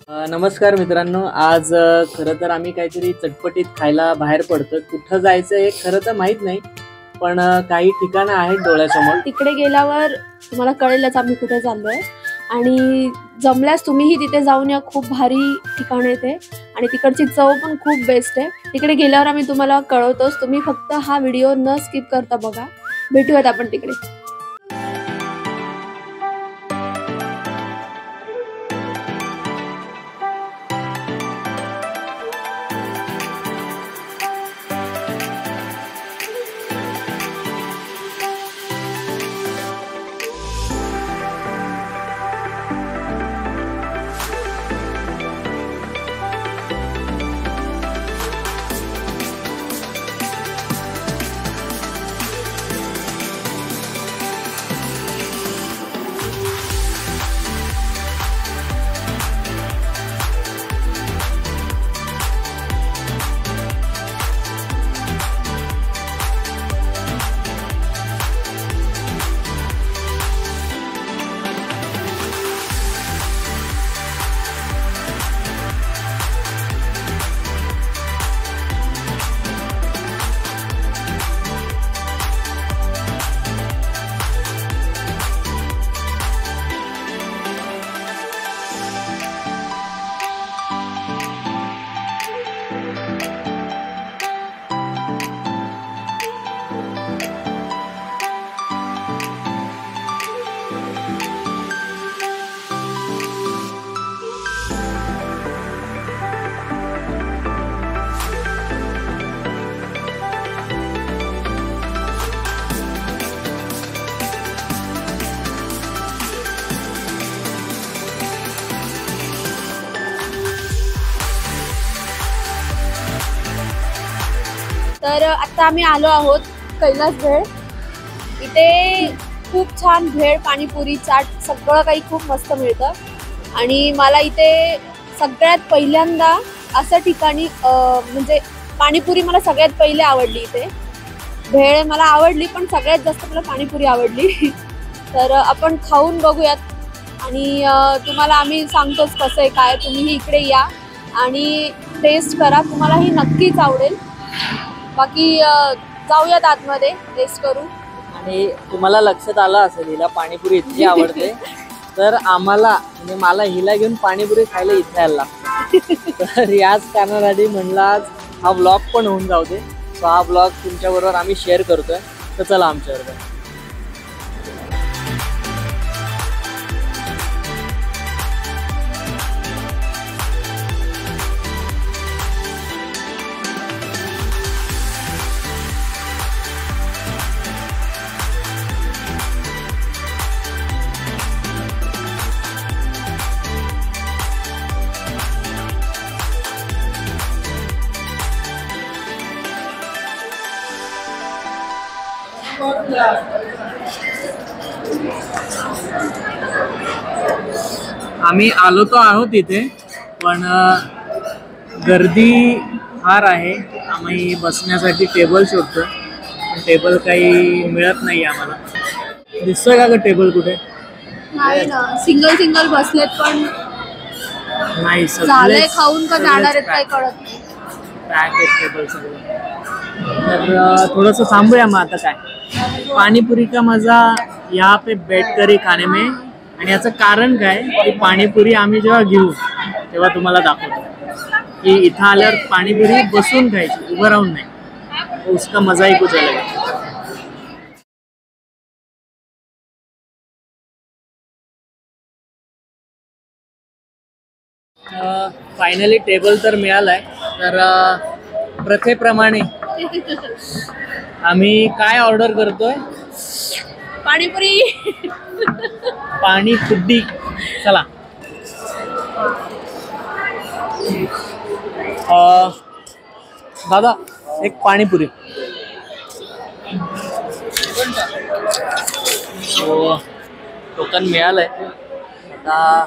नमस्कार मित्रांनो, आज खरं तर आम्ही काहीतरी चटपटीत खायला बाहेर पडतो। कुठं जायचं हे खरं तर माहित नाही, पण काही ठिकाणं आहेत डोळ्यासमोर। तिकडे गेल्यावर तुम्हाला कळेलच आम्ही कुठे चाललोय आणि जमल्यास तुम्हीही तिथे जाऊन या। खूप भारी ठिकाण आहे ते आणि तिकडची चव पण खूप बेस्ट आहे। तिकडे गेल्यावर आम्ही तुम्हाला कळवतोच, तुम्ही फक्त हा व्हिडिओ न स्किप करता बघा। भेटूयात आपण तिकडे। तर आता आम्ही आलो आहोत कैलास भेळ। इथे खूप छान भेळ, पाणीपुरी, चाट सगळं काही खूप मस्त मिळतं आणि मला इथे सगळ्यात पहिल्यांदा असं ठिकाणी म्हणजे पाणीपुरी मला सगळ्यात पहिले आवडली। इथे भेळ मला आवडली, पण सगळ्यात जास्त मला पाणीपुरी आवडली। तर आपण खाऊन बघूयात आणि तुम्हाला आम्ही सांगतोच कसं आहे काय। तुम्हीही इकडे या आणि टेस्ट करा, तुम्हालाही नक्कीच आवडेल। बाकी जाऊयात आतमध्ये, टेस्ट करू। आणि तुम्हाला लक्षात आलं असेल हिला पाणीपुरी इतकी आवडते, तर आम्हाला म्हणजे मला हिला घेऊन पाणीपुरी खायला इथे यायला लागतं। तर याच कारणासाठी म्हणलं आज हा ब्लॉग पण होऊन जाऊ दे। सो हा ब्लॉग तुमच्याबरोबर आम्ही शेअर करतोय, तर चला आमच्याबरोबर। आम्ही आलो तो आहोत इथे, पण गर्दी फार आहे। आम्ही बसण्यासाठी टेबल शोधतोय, पण टेबल काही मिळत नाही आम्हाला। दिसतोय का ग टेबल कुठे? नाही ना, सिंगल सिंगल बसलेत पण नाही, झालंय खाऊन का जाणार आहेत काय कळत नाही। पॅक आहेत टेबल सगळे। तर थोडंसं थांबूया मग आता। काय पानीपुरी का मजा यहाँ पे बैठकर खाने में, आणि याचं कारण काय की पाणीपुरी आम्ही जेव्हा घेऊ तेव्हा तुम्हाला दाखवतो की इथं आल्यावर पाणीपुरी बसून खायची, उभं राहून नाही। तो उसका मजा ही कुछ अलग है। फायनली टेबल तर मिळालाय। तर प्रथेप्रमाणे आम्ही काय ऑर्डर करतोय? पाणीपुरी। पाणीपुरी। चला दादा एक पाणीपुरी। टोकन मिळालंय। आता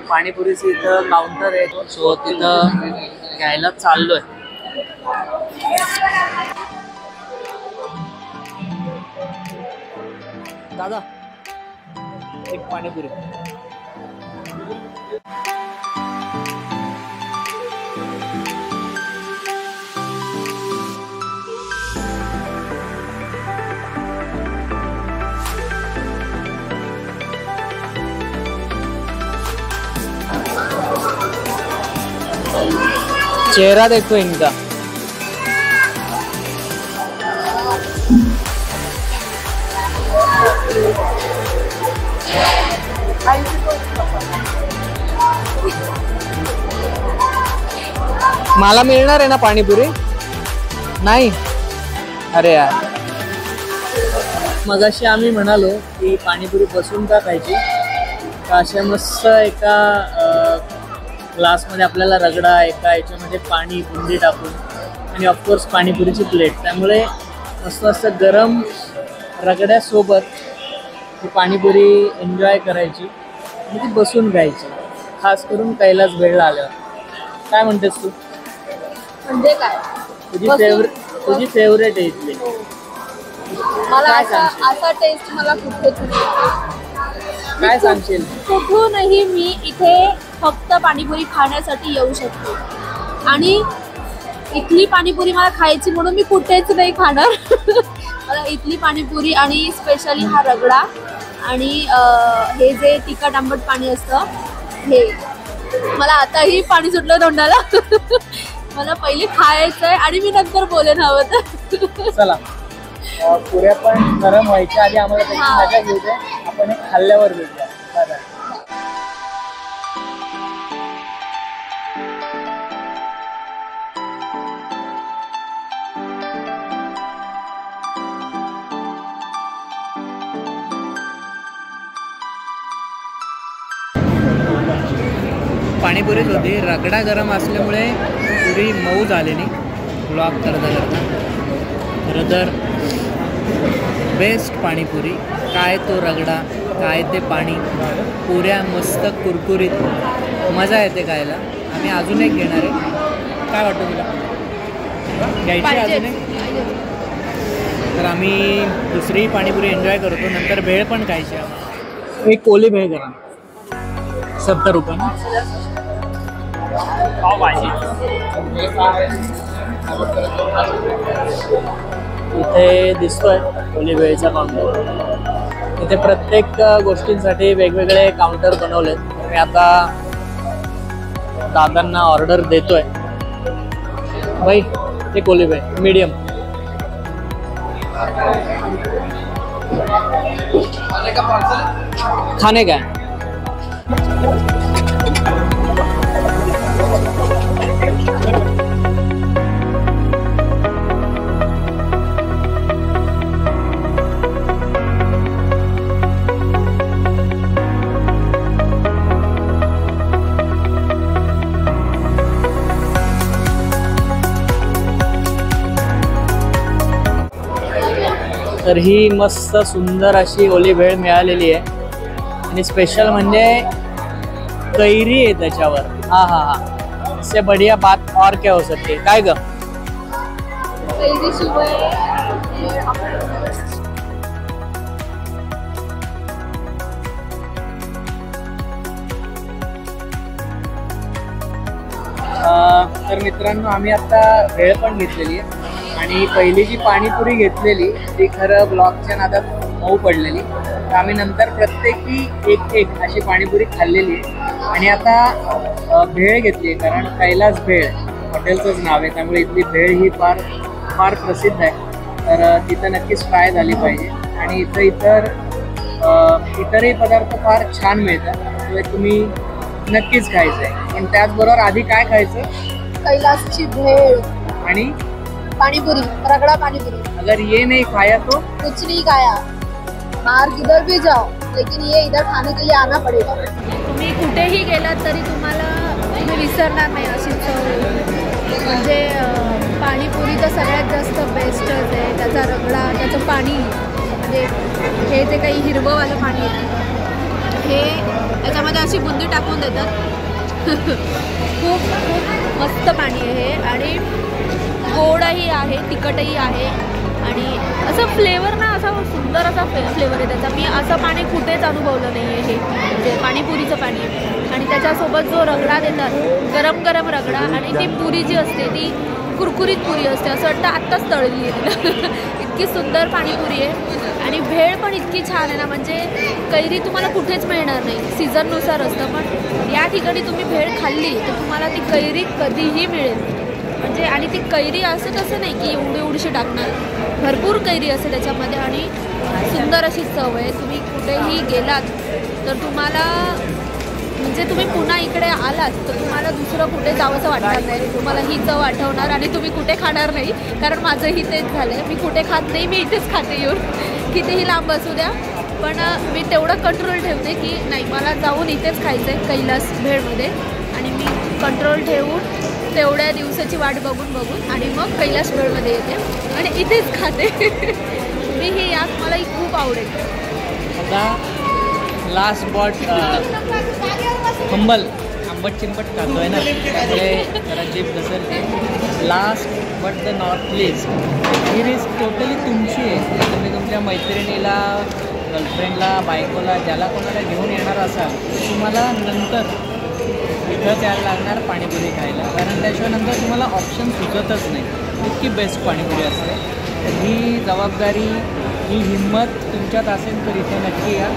पाणीपुरीचं इथं काउंटर आहे, सो तिथं घ्यायला चाललोय। दादा एक पाणीपुरी। चेहरा देखो इनका। मला मिळणार आहे ना पाणीपुरी? नाही, अरे यार। मगाशी आम्ही म्हणालो की पाणीपुरी बसून का खायची, तर अशा मस्त एका ग्लासमध्ये आपल्याला रगडा, एका याच्यामध्ये पाणी बुंदी टाकून आणि ऑफकोर्स पाणीपुरीची प्लेट, त्यामुळे मस्त मस्त गरम रगड्यासोबत ती पाणीपुरी एन्जॉय करायची आणि ती बसून खायची, खास करून कैलास भेळला आल्यावर। काय म्हणतेस तू? म्हणजे काय तुझी फेवरेट आहे इथली? मला काय असा सांगशील? असा टेस्ट मला कुठेच नाही। काय सांगशील? कुठूनही मी इथे फक्त पाणीपुरी खाण्यासाठी येऊ शकते आणि इथली पाणीपुरी मला खायची म्हणून मी कुठेच नाही खाणार। मला इथली पाणीपुरी आणि स्पेशली हा रगडा आणि हे जे तिखट आंबट पाणी असतं हे, मला आताही पाणी सुटलं तोंडाला। मला पहिले खायचं आहे आणि मी नंतर बोलेन हवं तर। चला, पुऱ्या पण गरम व्हायच्या आधी आम्हाला त्याची मजा घेऊ दे, आपण एक खाल्ल्यावर भेटूया। चला। पाणीपुरीच होती, रगडा गरम असल्यामुळे पुरी मऊ झालेली ब्लॉक करता करता। खरं तर बेस्ट पाणीपुरी, काय तो रगडा, काय ते पाणी, पुऱ्या मस्त कुरकुरीत, मजा येते खायला। आम्ही अजून एक घेणार आहे, काय वाटतं तुला? घ्यायची अजून एक? तर आम्ही दुसरी पाणीपुरी एन्जॉय करतो, नंतर भेळ पण खायची आम्हाला। एक कोली भेळ करा, 70 रुपये ना। पावभाजी इथे दिसतोय कोली भेळचा काउंटर। इथे प्रत्येक गोष्टींसाठी वेगवेगळे काउंटर बनवलेत। मी आता दादांना ऑर्डर देतोय। भाई ते कोली भेळ मीडियम। खाने का है? तर ही मस्त सुंदर अशी ओली भेळ मिळालेली आहे आणि स्पेशल म्हणजे कैरी आहे त्याच्यावर। हा हा हा, इससे बढ़िया बात और क्या हो सकती है? काय ग? तर मित्रांनो, आम्ही आता भेळ पण घेतलेली आहे आणि पहिली जी पाणीपुरी घेतलेली ती खरं ब्लॉकच्या नादात मऊ पडलेली, तर आम्ही नंतर प्रत्येकी एक एक अशी पाणीपुरी खाल्लेली आहे। आणि आता भेळ घेतली आहे, कारण कैलास भेळ हॉटेलचंच नाव आहे, त्यामुळे इथली भेळ ही फार फार प्रसिद्ध आहे, तर तिथं नक्कीच ट्राय झाली पाहिजे। आणि इतरही पदार्थ फार छान मिळतात, त्यामुळे तुम्ही नक्कीच खायचं आहे। पण त्याचबरोबर आधी काय खायचं? कैलासची भेळ आणि पानीपुरी, रगड़ा पानीपुरी। अगर ये नहीं खाया तो कुछ नहीं खाया, बाहर किधर भी जाओ, लेकिन ये इधर खाने के लिए आना पड़ेगा। तुम्ही कुठेही गेलात तरी तुम्ही विसरणार नाही अशी चव। म्हणजे पाणीपुरी तर सगळ्यात जास्त बेस्टच आहे, त्याचा रगडा, त्याचं पाणी, म्हणजे हे जे काही हिरवंवालं पाणी आहे हे त्याच्यामध्ये अशी बुंदी टाकून देतात। खूप खूप मस्त पाणी आहे हे, आणि गोडही आहे, तिखटही आहे, आणि असं फ्लेवर ना, असा सुंदर असा फ्लेवर आहे त्याचा। मी असं पाणी कुठेच अनुभवलं नाही आहे हे, म्हणजे पाणीपुरीचं पाणी। आणि त्याच्यासोबत जो रगडा देतात, गरम गरम रगडा, आणि ती पुरी जी असते ती कुरकुरीत पुरी असते, असं वाटतं आत्ताच तळली आहे। इतकी सुंदर पाणीपुरी आहे, आणि भेळ पण इतकी छान आहे ना, म्हणजे कैरी तुम्हाला कुठेच मिळणार नाही, सीझननुसार असतं, पण या ठिकाणी तुम्ही भेळ खाल्ली तर तुम्हाला ती कैरी कधीही मिळेल। म्हणजे आणि ती कैरी असं तसं नाही की एवढी एवढीशी टाकणार, भरपूर कैरी असते त्याच्यामध्ये आणि सुंदर अशी चव आहे. तुम्ही कुठेही गेलात तर तुम्हाला म्हणजे तुम्ही पुन्हा इकडे आलात तर तुम्हाला दुसरं कुठे जावंसं वाटणार नाही. तुम्हाला ही चव आठवणार आणि तुम्ही कुठे खाणार नाही. कारण माझंही तेच झालं आहे, मी कुठे खात नाही, मी इथेच खाते येऊन, कितीही लांब असू द्या. पण मी तेवढं कंट्रोल ठेवते की नाही, मला जाऊन इथेच खायचं आहे कैलास भेळमध्ये. आणि मी कंट्रोल ठेवून तेवढ्या दिवसाची वाट बघून आणि मग कैलास भेळमध्ये येते आणि इथेच खाते. मी ही यात मलाही खूप आवडेल. आता लास्ट बॉट हंबल आंबट चिंबट खातोय ना, त्यामुळे जरा जीभ घसरते. Last but the not list, he risk totally तुमची आहे. तुम्ही तुमच्या मैत्रिणीला, गर्लफ्रेंडला, बायकोला, ज्याला कोणाला घेऊन येणार असाल तुम्हाला नंतर इथंच यायला लागणार पाणीपुरी खायला, कारण त्याशिवाय नंतर तुम्हाला ऑप्शन सुचतच नाही. इतकी बेस्ट पाणीपुरी असते. तर ही जबाबदारी, ही हिंमत तुमच्यात असेल तर इथं नक्की या.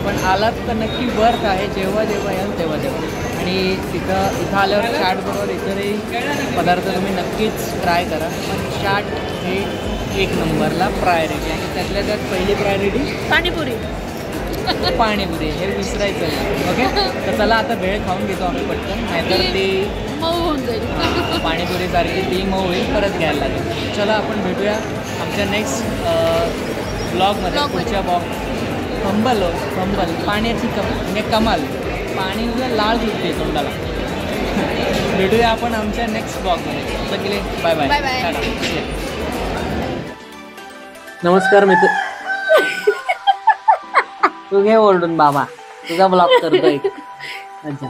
पण आलात तर नक्की वर्थ आहे, जेव्हा जेव्हा याल तेव्हा तेव्हा. आणि इथं आल्यावर चाटबरोबर इतरही पदार्थ तुम्ही नक्कीच ट्राय करा. पण चाट हे एक नंबरला प्रायोरिटी आहे. त्यातल्या त्यात पहिली प्रायोरिटी पाणीपुरी. पाणीपुरी हे विसरायचं नाही. ओके, तर चला आता भेळ खाऊन घेतो आम्ही पटकन, नाहीतर ती मऊ होऊन जाईल. पाणीपुरीसारखी ती मऊ होईल, परत घ्यायला लागेल. चला आपण भेटूया आमच्या नेक्स्ट ब्लॉगमध्ये, पुढच्या हंबल पाण्याची म्हणजे कमाल, पाणी लाळ सुटते तोंडाला. भेटूया आपण आमच्या नेक्स्ट ब्लॉगमध्ये. सगळे बाय बाय. नमस्कार मित्र. तू घे ओरडून बाबा, तुझा ब्लॉग करतोय. अच्छा.